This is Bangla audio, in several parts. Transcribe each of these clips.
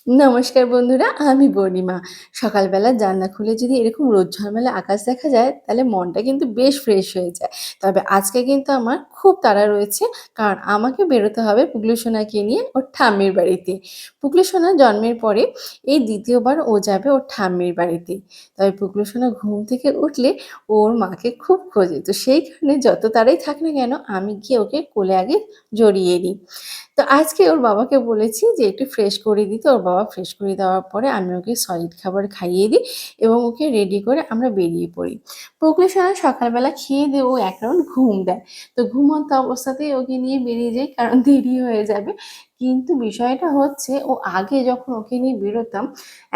নমস্কার বন্ধুরা, আমি পূর্ণিমা। সকালবেলা জানলা খুলে যদি এরকম রোদ ঝলমলে আকাশ দেখা যায়, তাহলে মনটা কিন্তু বেশ ফ্রেশ হয়ে যায়। তবে আজকে কিন্তু আমার খুব তাড়া রয়েছে, কারণ আমাকে বেরোতে হবে পুগলু সোনাকে নিয়ে ওর ঠাম্মির বাড়িতে। পুগলু সোনা জন্মের পরে এই ২য় বার ও যাবে ওর ঠাম্মির বাড়িতে। তবে পুগলু সোনা ঘুম থেকে উঠলে ওর মাকে খুব খোঁজে। তো সেই কারণে যত তাড়াই থাক না কেন, আমি গিয়ে ওকে কোলে আগে জড়িয়ে নিই। তো আজকে ওর বাবাকে বলেছি যে একটু ফ্রেশ করে দিতে। ওর বাবা ফ্রেশ করে দেওয়ার পরে আমি ওকে সলিড খাবার খাইয়ে দিই এবং ওকে রেডি করে আমরা বেরিয়ে পড়ি। পুগলি সোনা সকালবেলা খেয়ে দিয়ে ও এক রাউন্ড ঘুম দেয়। তো ঘুমন্ত অবস্থাতেই ওকে নিয়ে বেরিয়ে যাই, কারণ দেরি হয়ে যাবে। কিন্তু বিষয়টা হচ্ছে, ও আগে যখন ওকে নিয়ে বেরোতাম,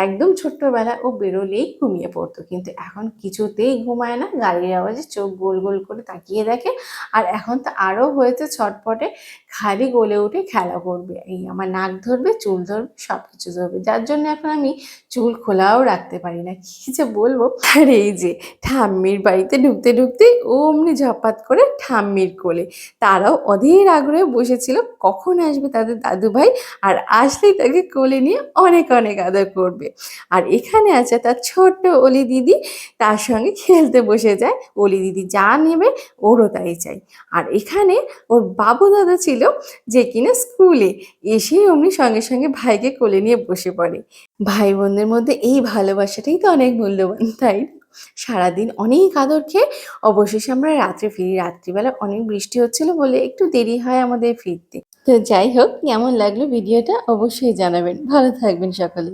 একদম ছোট্টবেলায় ও বেরোলেই ঘুমিয়ে পড়তো। কিন্তু এখন কিছুতেই ঘুমায় না, গাড়ির আওয়াজে চোখ গোল গোল করে তাকিয়ে দেখে। আর এখন তো আরও হয়েছে ছটপটে, খালি গলে উঠে খেলা করবে। এই আমার নাক ধরবে, চুল ধরবে, সবকিছু ধরবে। যার জন্য এখন আমি চুল খোলাও রাখতে পারি না। কি যে বলবো! আর এই যে ঠাম্মির বাড়িতে ঢুকতে ঢুকতেই ও অমনি ঝপাত করে ঠাম্মির কোলে। তারাও অধীর আগ্রহে বসেছিল কখন আসবে তাদের দাদুভাই, আর আসলেই তাকে কোলে নিয়ে অনেক অনেক আদর করবে। আর এখানে আছে তার ছোট্ট অলি দিদি, তার সঙ্গে খেলতে বসে যায়। অলি দিদি যা নেবে ওরও তাই চাই। আর এখানে ওর বাবু দাদা ছিল, যে কিনা স্কুলে এসেই অমনি সঙ্গে সঙ্গে ভাইকে কোলে নিয়ে বসে পড়ে। ভাই বোনদের মধ্যে এই ভালোবাসাটাই তো অনেক মূল্যবান, তাই না? সারাদিন অনেক আদর খেয়ে অবশেষে আমরা রাত্রে ফিরি। রাত্রিবেলা অনেক বৃষ্টি হচ্ছিল বলে একটু দেরি হয় আমাদের ফিরতে। তো যাই হোক, কেমন লাগলো ভিডিওটা অবশ্যই জানাবেন। ভালো থাকবেন সকলে।